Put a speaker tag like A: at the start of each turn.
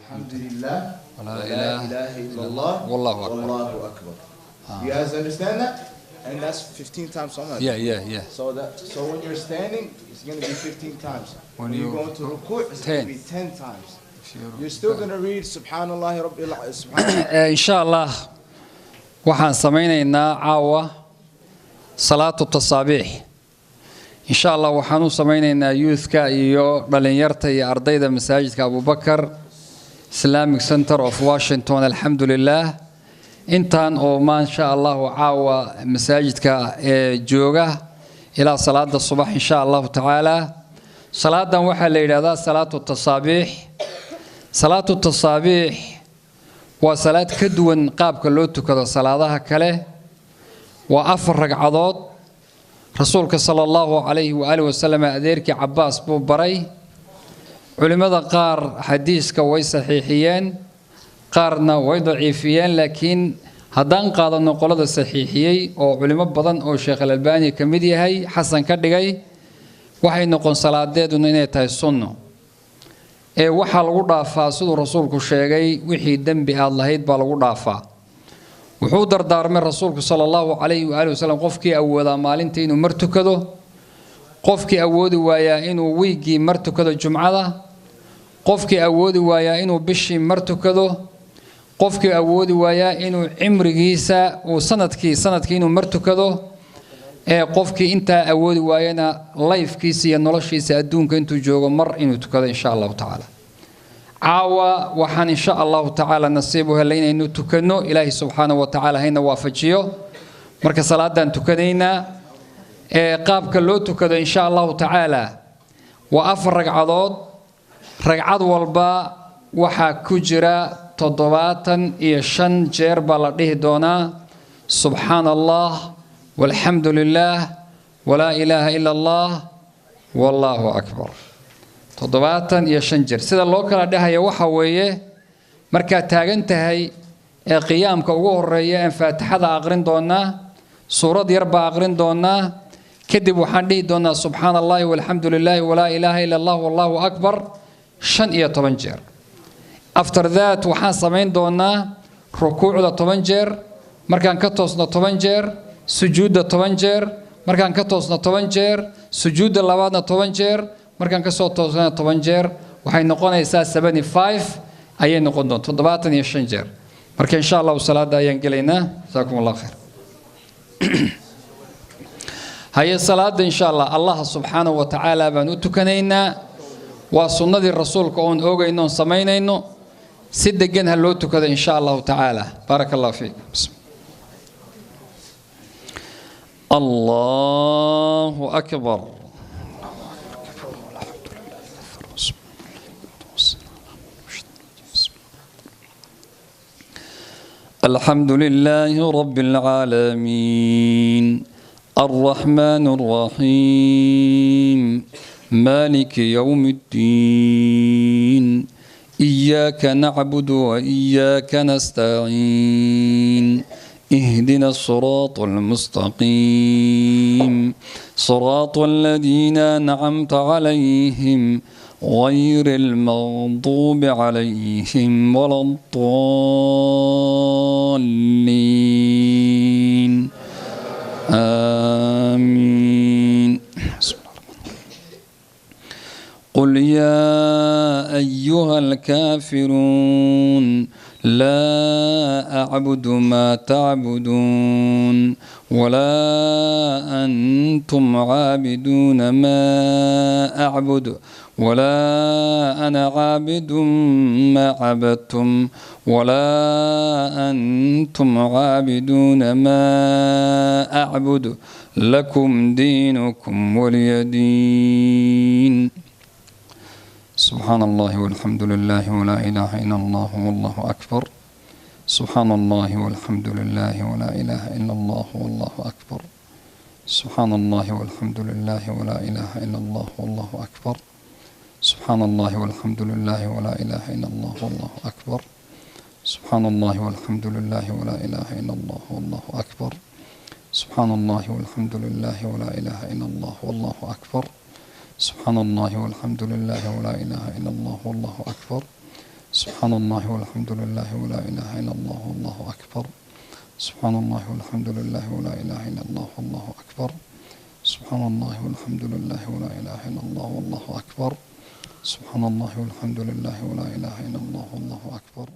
A: Alhamdulillah, wa la ilaha illallah, wallahu akbar. You guys understand that? And that's 15 times Salat.
B: Yeah.
A: So when you're standing, it's going to be 15 times. When you go into ruku', it's going to be 10 times. You're still going to read Subhanallah Rabbil Subhanallah.
B: Inshallah, waxaan samaynaynaa caawa salaatu tasaabiix. Inshallah waxaan u samaynaynaa youthka iyo dhalinyarta iyo ardayda masaajidka Abu Bakar Islamic Center of Washington. Alhamdulillah. intaan oo ma sha Allah caawa masaajidka jooga ila salaada subax insha Allah taala salaadan waxa la yiraahdaa salaatu tasaabiix waa salaad ka duwan qaabka loo tukado salaadaha kale waa 4 ragcadood rasuulka sallallahu alayhi wa alihi wasallam adeerkii Abbas buu baray culimada qaar xadiiska way saxiixiyeen qaarna way daciifiyeen laakiin haddaan qaadano qolada saxiixiyay oo culimo badan oo Sheekh Al-Albani kamid yahay xasan ka dhigay waxay noqon salaadeedu inay tahay sunno waxa lagu dhaafaa sidoo rasuulku sheegay wixii dambi aad lahayd baa lagu dhaafaa wuxuu dardaarmay rasuulku sallallahu alayhi wa alihi wasallam qofkii awooda maalintii inuu martukado qofkii awoodi waaya inuu wiigi martukado jumcada qofkii awoodi waaya inuu bishii martukado qofkii awoodi waaya inuu cimrigiisa uu sanadkii inuu martukado qofkii inta awoodi waayana lifekiisa iyo noloshiisa adduunka intuu joogo mar inuu tukado insha Allah taala caawa waxaan insha Allah taala nasiib u helayna inuu tukano Ilaahi subhanahu wa taala hayna waafajiyo marka salaadan tukadayna qaabka loo tukado insha Allah taala waa 4 ragcadood ragcad walba waxa ku jira 75 jeer baa la dhihi doonaa subhanallah walhamdulillah wala ilaha illa allah wallahu akbar 75 jeer sida loo kala dhahayo waxa weeye marka taagan tahay qiyaamka ugu horeeya in faatixada aqrin doonaa suurad yar baa aqrin doonaa kadib waxaan dhihi doonaa subhanallah walhamdulillah wala ilaha illa allah wallahu akbar 15 jeer after that waxaan sameyn doonaa rukuucda 10 jeer markaan ka toosno 10 jeer sujuudda 10 jeer markaan ka toosno 10 jeer sujuudda labaadna 10 jeer markaan ka soo toosno 10 jeer waxay noqonaysaa 75 ayay noqon doontaa 75 jeer marka insha Allah salaada ayaan galeynaa jazaakumullahu khair هي صلاة إن شاء الله الله سبحانه وتعالى بنوتكنينا وسنة الرسول كون أوجا إنه سمينا إنه سد جنها لوتو كذا إن شاء الله تعالى بارك الله فيك الله أكبر الحمد لله رب العالمين الرحمن الرحيم مالك يوم الدين إياك نعبد وإياك نستعين اهدنا الصراط المستقيم صراط الذين أنعمت عليهم غير المغضوب عليهم ولا الضالين آمين قل يا أيها الكافرون لا أعبد ما تعبدون ولا أنتم عابدون ما أعبد ولا أنا عابد ما عبدتم ولا أنتم عابدون ما أعبد لكم دينكم ولي دين سبحان الله والحمد لله ولا إله إلا الله والله أكبر سبحان الله والحمد لله ولا إله إلا الله والله أكبر سبحان الله والحمد لله ولا إله إلا الله والله أكبر سبحان الله والحمد لله ولا إله إلا الله والله أكبر سبحان الله والحمد لله ولا إله إلا الله والله أكبر سبحان الله والحمد لله ولا إله إلا الله والله أكبر سبحان الله والحمد لله ولا إله إلا الله والله أكبر سبحان الله والحمد لله ولا إله إلا الله والله أكبر سبحان الله والحمد لله ولا إله إلا الله والله أكبر سبحان الله والحمد لله ولا إله إلا الله والله أكبر سبحان الله والحمد لله ولا إله إلا الله والله أكبر